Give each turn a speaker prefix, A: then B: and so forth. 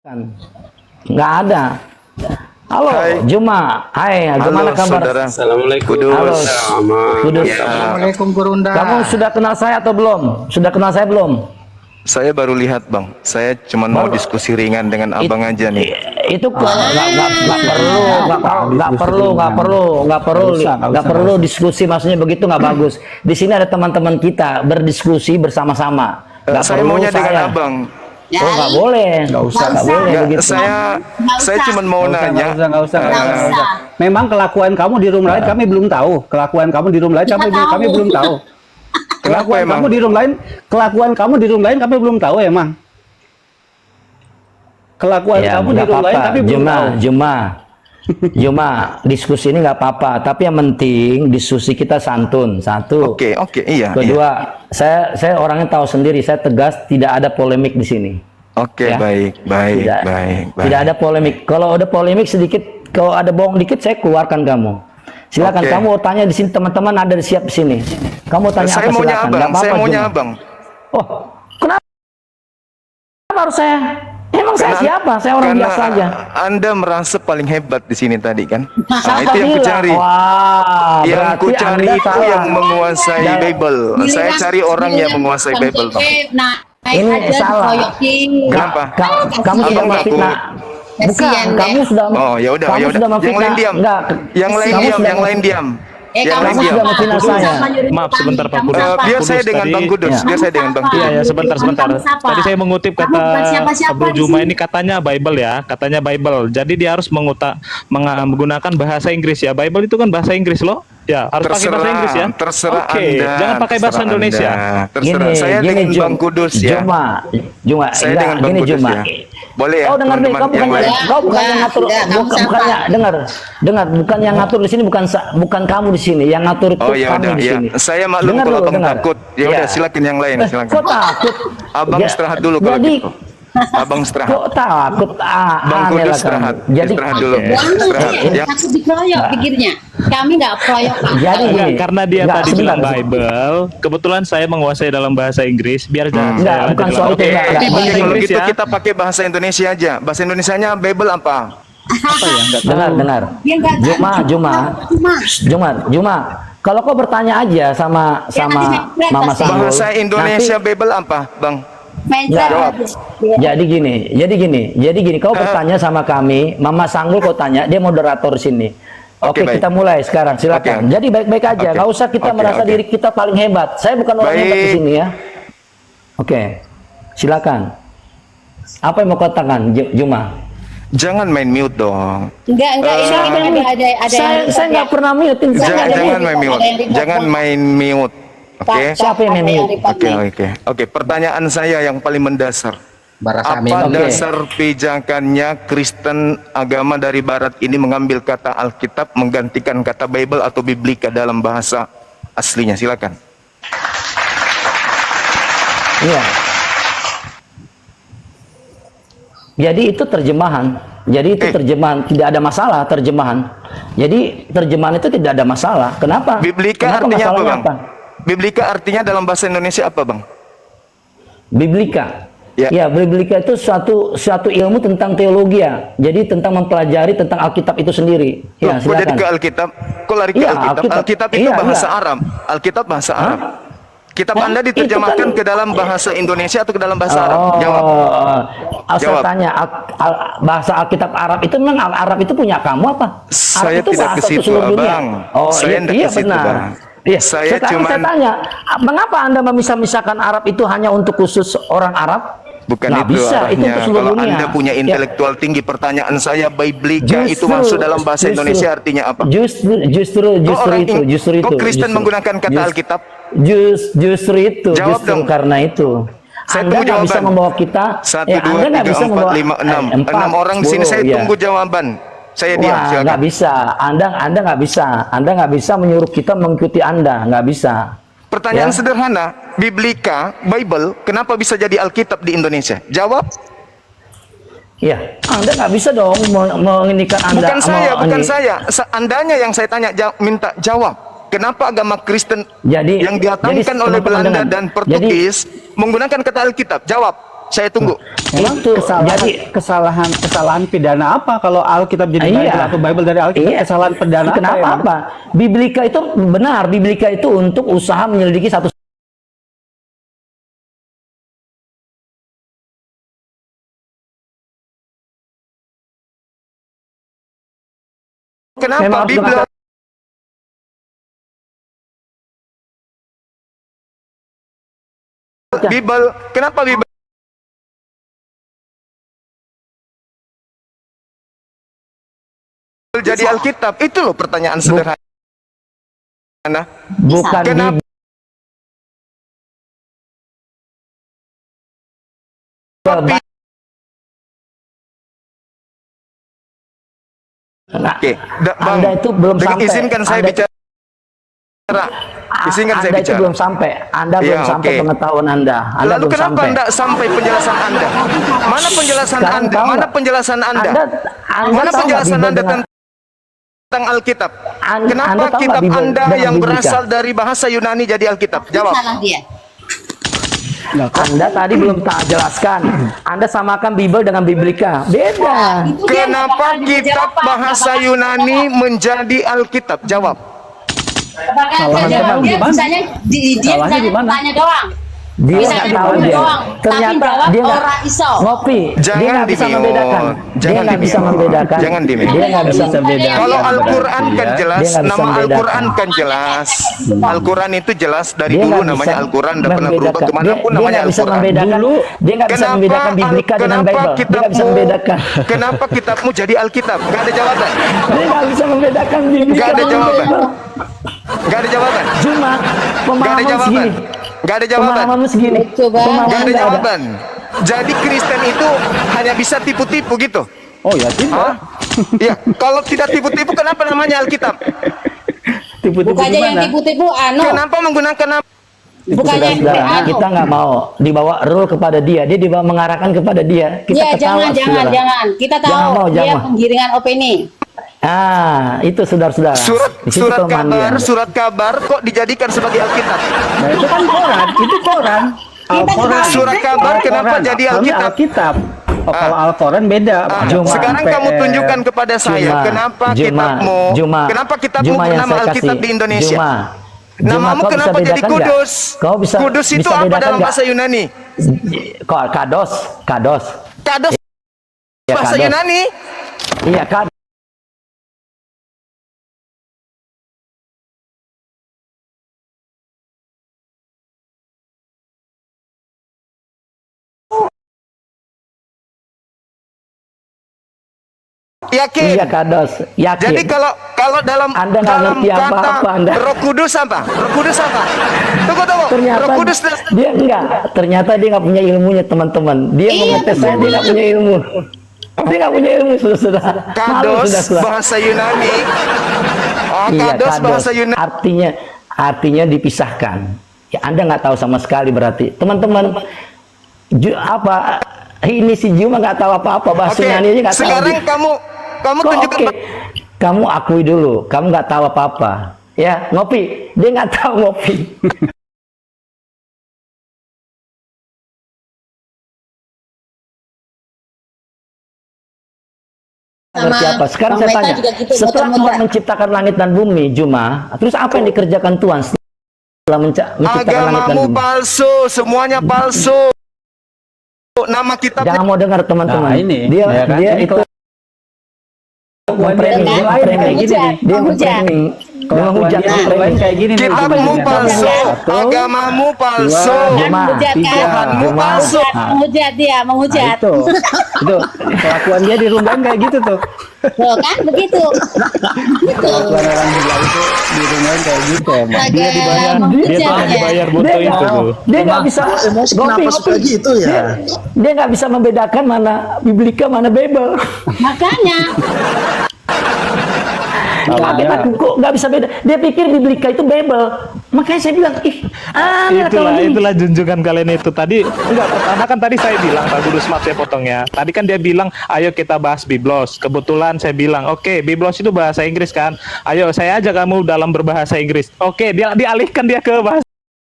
A: Kan nggak ada. Halo,
B: Hai.
A: Juma. Hai, gimana
B: Halo,
A: kabar?
B: saudara.
C: Assalamualaikum.
A: Halo, Kudus.
D: Assalamualaikum Gurunda.
A: Kamu sudah kenal saya atau belum? Sudah kenal saya belum?
B: Saya baru lihat, Bang. Saya cuma mau
A: Baru.
B: diskusi ringan dengan abang aja nih.
A: Itu nggak perlu diskusi, maksudnya begitu nggak bagus. Di sini ada teman-teman kita berdiskusi bersama-sama. Nggak
B: Saya
A: perlu
B: maunya dengan
A: saya.
B: abang.
A: Oh, nggak boleh, nggak usah boleh
B: Nggak,
A: begitu.
B: saya cuma mau nanya.
D: Nggak usah. Memang kelakuan kamu di room lain kami belum tahu. Kelakuan kamu di room lain kami belum tahu. Kelakuan
B: emang?
D: kamu di room lain, kami belum tahu emang. Kelakuan
A: Ya,
D: kamu di
A: nggak
D: room lain
A: apa-apa.
D: kami belum tahu.
A: Juma, diskusi ini nggak apa-apa, tapi yang penting diskusi kita santun. Satu.
B: Oke, iya.
A: Kedua, saya orangnya tahu sendiri, saya tegas, tidak ada polemik di sini.
B: Oke,
A: Ya.
B: baik.
A: Tidak ada polemik. Kalau ada polemik sedikit, kalau ada bohong dikit, saya keluarkan kamu. Silakan
B: Oke.
A: kamu tanya di sini, teman-teman ada siap di sini. Kamu tanya
B: Saya
A: apa
B: maunya
A: silakan.
B: abang.
A: Nggak apa-apa,
B: Saya maunya
A: Juma.
B: abang.
A: Oh, kenapa harus saya? Emang saya
B: Karena-
A: siapa? Saya orang
B: karena
A: biasa aja.
B: Anda merasa paling hebat di sini tadi kan? Nah,
A: Siapa
B: itu yang
A: bilang?
B: kucari.
A: Wah,
B: Yang
A: berarti
B: kucari
A: Anda
B: itu
A: salah.
B: yang menguasai
A: Dan-
B: Bible. Saya cari orang yang menguasai Bible, Bang.
A: Ini salah.
B: Kenapa?
A: Kamu sudah
B: Abang
A: memfitnah. Bukan, kamu sudah.
B: Oh, ya udah,
A: kamu
B: ya udah.
A: sudah
B: Yang
A: memfitnah.
B: lain diam.
A: Enggak.
B: Yang lain
A: Kamu
B: diam,
A: sudah
B: yang lain diam. Yang
A: kamu
B: lain diam.
A: sudah memfitnah saya.
C: Maaf sebentar, Pak Kudus.
B: Biar
C: Kudus
B: saya dengan
C: tadi-
B: Bang Kudus.
A: Ya.
B: Biar saya dengan Bang Kudus.
C: Iya ya, sebentar. Tadi saya mengutip
E: Kamu
C: kata
E: bukan siapa-siapa
C: Abdul
E: di
C: Juma
E: sini.
C: ini katanya Bible ya, katanya Bible. Jadi dia harus menggunakan bahasa Inggris ya. Bible itu kan bahasa Inggris loh. Ya, harus pakai bahasa Inggris ya.
B: Terserah
C: Oke,
B: Anda.
C: jangan pakai bahasa
B: terserah
C: Indonesia.
B: Anda. Terserah. Saya dengan
A: Jum.
B: Bang Kudus ya.
A: Juma,
B: Saya
A: enggak,
B: dengan Bang
A: gini
B: Kudus
A: Juma.
B: ya. Boleh ya,
A: Oh, dengar nih,
B: teman-teman
A: kau
B: yang lain.
A: bukan yang ngatur, bukannya dengar, bukan yang ngatur di sini, bukan kamu di sini, yang ngatur itu
B: Oh ya
A: kami
B: udah
A: di
B: ya.
A: sini.
B: Saya maklum
A: Dengar
B: kalau
A: dulu,
B: Abang
A: dengar.
B: takut. Ya
A: Ya.
B: udah silakan yang lain, silakan.
A: Kok takut?
B: Abang
A: Ya,
B: istirahat dulu kalau
A: jadi,
B: gitu. Abang istirahat.
A: Kok takut?
B: Bang
A: Aneh
B: Kudus
A: lah kamu.
B: istirahat.
A: Jadi,
B: Istirahat dulu.
E: Bang,
B: Istirahat. Ya.
E: takut dikeroyok pikirnya. Kami nggak keroyok.
A: jadi
C: Enggak,
A: gini,
C: karena dia
A: enggak,
C: tadi
A: sebentar,
C: bilang Bible, kebetulan saya menguasai dalam bahasa Inggris, biar jangan
A: Enggak,
C: saya
A: bukan
C: lanjut
A: soal
C: lagi.
A: itu, enggak,
C: Nanti
A: enggak.
C: bahasa
B: Kalau
C: Inggris
B: gitu
C: ya.
B: kita pakai bahasa Indonesia aja. Bahasa Indonesianya Bible apa?
C: Apa ya? Enggak tahu.
A: dengar.
E: Dia nggak
A: Juma. Kalau kau bertanya aja sama Mama Sanggul.
B: Bahasa Indonesia
A: nanti-
B: Bible apa, Bang?
A: Jawab. Jadi gini, kau bertanya sama kami, Mama Sanggul kau tanya, dia moderator di sini.
B: Oke,
A: Oke,
B: baik.
A: kita mulai sekarang, silakan.
B: Oke.
A: Jadi baik-baik aja,
B: Oke.
A: nggak usah kita
B: Oke,
A: merasa
B: oke.
A: diri kita paling hebat. Saya bukan orang hebat di
B: Baik.
A: sini ya. Oke, silakan. Apa yang mau kau katakan, Juma?
B: Jangan main mute dong.
E: Enggak, ini
A: Saya nggak pernah mutin.
B: Jangan main mute. Jangan main mute. Oke.
A: Siapa yang main mute?
B: Oke. Pertanyaan saya yang paling mendasar. Apa
A: Oke.
B: dasar pijakannya Kristen agama dari Barat ini mengambil kata Alkitab menggantikan kata Bible atau Biblika dalam bahasa aslinya? Silakan.
A: Iya. Jadi itu terjemahan. Terjemahan, tidak ada masalah terjemahan. Jadi terjemahan itu tidak ada masalah. Kenapa?
B: Biblika
A: Kenapa
B: artinya apa,
A: masalahnya
B: Bang? Biblika artinya dalam bahasa Indonesia apa, Bang?
A: Biblika.
B: Ya.
A: Ya, biblika itu suatu ilmu tentang teologi ya. Jadi tentang mempelajari tentang Alkitab itu sendiri. Ya,
B: Kok jadi
A: silakan.
B: ke Alkitab? Kok lari ke
A: Iya,
B: Alkitab?
A: Alkitab.
B: Alkitab itu
A: Iya,
B: bahasa
A: iya.
B: Arab. Alkitab bahasa Arab. Kitab
A: Hah?
B: Anda
A: Itu
B: diterjemahkan
A: kan-
B: ke dalam bahasa Indonesia atau ke dalam bahasa Arab? Jawab.
A: Saya
B: Jawab.
A: tanya, bahasa Alkitab Arab itu memang Arab itu punya kamu apa?
B: Saya
A: Arab itu
B: tidak
A: bahasa
B: ke
A: untuk
B: situ,
A: seluruh dunia.
B: Abang.
A: Oh,
B: Saya tidak
A: iya
B: ke situ,
A: benar.
B: Bang.
A: Iya,
B: Saya
A: sekarang
B: cuman-
A: saya tanya, mengapa Anda memisah-misahkan Arab itu hanya untuk khusus orang Arab?
B: Bukan
A: Nggak
B: itu
A: bisa, itu
B: arahnya.
A: untuk seluruh
B: Kalau
A: dunia.
B: Anda punya
A: Ya.
B: intelektual tinggi, pertanyaan saya, Biblika itu masuk dalam bahasa Indonesia artinya apa?
A: Justru itu.
B: Kok Kristen menggunakan kata Alkitab?
A: Justru itu.
B: Jawab
A: justru
B: dong.
A: karena itu.
B: Saya
A: Anda
B: tunggu
A: nggak bisa
B: jawaban.
A: membawa kita.
B: 1,
A: Anda
B: 2,
A: nggak
B: 3,
A: bisa
B: 4,
A: membawa
B: 5, 6.
A: 4,
B: 6 orang di sini,
A: 10,
B: saya
A: ya.
B: tunggu jawaban. Saya diam,
A: Wah,
B: silakan.
A: nggak bisa. Anda nggak bisa. Anda nggak bisa menyuruh kita mengikuti Anda. Nggak bisa.
B: Pertanyaan
A: Ya.
B: sederhana, Biblika, Bible, kenapa bisa jadi Alkitab di Indonesia? Jawab.
A: Ya, Anda nggak bisa dong mengindikan Anda.
B: Bukan saya. Andanya yang saya tanya, minta jawab. Kenapa agama Kristen
A: Jadi-
B: yang didatangkan
A: jadi
B: oleh
A: teman-teman
B: Belanda
A: dengar.
B: dan Portugis menggunakan kata Alkitab? Jawab. Saya tunggu.
A: Itu
D: Kesalahan pidana apa kalau Alkitab jadi
A: Iya.
D: Bible atau Bible dari Alkitab?
A: Iya.
D: Kesalahan pidana
A: Kenapa
D: emang?
A: apa? Biblika itu benar. Biblika itu untuk usaha menyelidiki satu.
B: Kenapa
A: Memang harus
B: Bible kenapa Bible jadi Alkitab? Itu loh pertanyaan sederhana.
A: Bukan
B: Kenapa?
A: Bible. Nah,
B: Oke, Bang,
A: Anda itu belum sampai.
B: izinkan saya
A: Anda-
B: bicara. Izinkan saya
A: Anda itu
B: bicara.
A: belum sampai. Anda belum
B: Iya,
A: sampai
B: oke.
A: pengetahuan Anda. Anda
B: Lalu
A: belum
B: kenapa
A: sampai.
B: Anda sampai penjelasan Anda? Mana penjelasan
A: Sekarang
B: Anda?
A: tahu
B: Mana
A: nggak?
B: penjelasan Anda?
A: Anda
B: Mana
A: tahu
B: penjelasan
A: nggak
B: Anda
A: Bible dengan-
B: tentang Alkitab?
A: Anda
B: Kenapa
A: tahu nggak
B: kitab
A: Bible
B: Anda
A: dengan
B: yang
A: Biblika?
B: berasal dari bahasa Yunani jadi Alkitab? Jawab.
E: Salah dia.
A: Anda tadi belum tak jelaskan. Anda samakan Bible dengan Biblika. Beda.
E: Itu dia
B: Kenapa
E: nggak bakal
B: kitab
E: dijawab,
B: bahasa
E: nggak bakal
B: Yunani menjadi Alkitab? Jawab.
E: Bahkan
D: Salahnya
E: dia
D: di mana?
E: bisanya dia
D: Salahnya di
E: bisanya
D: mana?
E: tanya doang.
A: Dia
E: Bisa
A: nggak
E: jawab
A: tahu dia.
E: doang,
A: Ternyata
E: tapi jawab
A: dia nggak
E: orang iso.
A: ngopi. Dia
B: Jangan
A: nggak bisa
B: di-mute.
A: membedakan. Dia
B: Jangan
A: nggak bisa
B: di-mute.
A: membedakan.
B: Jangan di-mute.
A: Dia nggak bisa.
D: membedakan.
B: Kalau Al-Quran kan
D: Dia
B: jelas,
A: nggak bisa
B: nama
A: membedakan.
B: Al-Quran kan jelas. Al-Quran itu jelas dari
A: Dia
B: dulu
A: nggak
B: namanya
A: bisa
B: Al-Quran, udah pernah berubah
A: membedakan.
B: kemanapun
A: Dia
B: namanya
A: nggak bisa
B: Al-Quran.
A: membedakan. Dia nggak bisa membedakan Biblika dengan Bible. Dia nggak bisa membedakan.
B: Kenapa kitabmu jadi Alkitab? Gak ada jawaban.
A: Dia nggak bisa membedakan Biblika
B: Gak ada
A: dengan
B: jawaban.
A: Bible.
B: Gak ada jawaban.
A: Cuma
B: Gak ada
A: pemahaman
B: jawaban.
A: segini.
B: Gak ada jawaban.
A: Pemahamanmu segini.
E: Coba.
A: Pemahaman
B: Gak ada
A: nggak
B: jawaban. Jadi Kristen itu hanya bisa tipu-tipu gitu.
D: Oh ya tidak.
B: Hah? Ya, kalau tidak tipu-tipu kenapa namanya Alkitab?
D: Tipu-tipu
E: Bukannya
D: di
E: yang
D: mana?
E: tipu-tipu anu.
B: Kenapa menggunakan nama?
E: Bukannya yang
A: Saudara,
E: anu.
A: kita nggak mau dibawa rule kepada dia. Dia dibawa mengarahkan kepada dia. Kita
E: Ya
A: ketawa, saudara.
E: jangan. Kita tahu
A: Jangan mau,
E: dia
A: jangan.
E: penggiringan opini.
A: Itu saudara-saudara. Di situ kelemahan dia.
B: Surat kabar kok dijadikan sebagai Alkitab?
D: Nah, itu kan koran, itu koran. Al-Quran.
B: Surat kabar kenapa
D: Al-Quran.
B: jadi
D: Kami
B: Alkitab?
D: Alkitab. Oh, kalau Al-Quran beda.
A: Juma.
B: Sekarang kamu tunjukkan kepada saya kenapa kitabmu, kenapa kitabmu
A: Juma yang
B: bernama
A: saya
B: Alkitab
A: kasih.
B: di Indonesia?
A: Juma.
B: Namamu
A: kau bisa
B: kenapa jadi
A: bedakan nggak?
B: Kudus?
A: Kau bisa
B: Kudus itu
A: bisa
B: apa
A: bedakan
B: dalam
A: nggak?
B: bahasa Yunani?
A: Kados.
B: Kados
A: Ya,
B: bahasa
A: kados.
B: Yunani?
A: Iya, kados.
B: Yakin?
A: Iya, kados. Yakin.
B: Jadi kalau dalam
A: Anda nggak ngerti apa-apa, Anda.
B: Roh Kudus apa? Roh Kudus apa? Tunggu.
A: ternyata
B: Roh Kudus
A: dia enggak. Ternyata dia nggak punya ilmunya, teman-teman. Dia mengetes saya, dia nggak punya ilmu. Dia nggak punya ilmu, saudara.
B: Kados bahasa Yunani. Oh,
A: Iya,
B: kados bahasa Yunani.
A: Artinya dipisahkan. Ya, Anda nggak tahu sama sekali berarti. Teman-teman, ini si Juma nggak tahu apa-apa bahasa
B: Oke,
A: Yunani aja nggak tahu.
B: sekarang kamu
A: Kok
B: tunjukkan
A: oke? Kamu akui dulu, kamu nggak tahu apa-apa. Ya, ngopi. Dia nggak tahu ngopi. Ngerti apa? Sekarang saya tanya, setelah Tuhan menciptakan langit dan bumi, Juma, terus apa yang dikerjakan Tuhan setelah menciptakan langit dan
B: agamamu
A: bumi?
B: palsu, semuanya palsu. Nama kitabnya
A: Jangan mau dengar teman-teman.
D: Nah, ini,
A: dia
D: ya kan?
A: dia
D: Ini
A: itu
D: Kelakuan dia
A: memframing,
D: lain kayak gini nih.
A: dia memframing, dia menghujat,
D: Kelakuan dia lain
A: memframing.
D: kayak gini nih.
B: kitabmu
D: Coba
B: palsu,
D: dilihat.
B: agamamu palsu.
D: Dua,
A: Juma,
E: Menghujat kan?
B: Tuhanmu
A: Juma.
B: palsu.
E: Menghujat dia,
D: Nah,
E: menghujat.
D: itu kelakuan dia di rumah kayak gitu tuh.
E: Tuh kan begitu. Gitu.
D: Kelakuan orang gila itu di rumah kayak gitu emang.
E: Agak
C: Dia
E: menghujat
C: telah
E: ya.
C: dibayar butuh
A: Dia
C: itu
A: nggak-
C: tuh.
A: dia nggak bisa
F: Emosi
A: ngopi,
F: kenapa suka
A: ngopi.
F: gitu ya?
A: Dia nggak bisa membedakan mana Biblika mana Bible.
E: Makanya
A: Kaget aku kok nggak bisa beda. Dia pikir Biblika itu Bible. Makanya saya bilang, aneh kalau gini.
C: Itulah junjungan kalian itu tadi. Enggak, pertama kan tadi saya bilang, Pak Kudus, maaf saya potongnya. Tadi kan dia bilang, ayo kita bahas Biblos. Kebetulan saya bilang, oke, Biblos itu bahasa Inggris kan. Ayo saya ajak kamu dalam berbahasa Inggris. Oke, dia dialihkan dia ke bahasa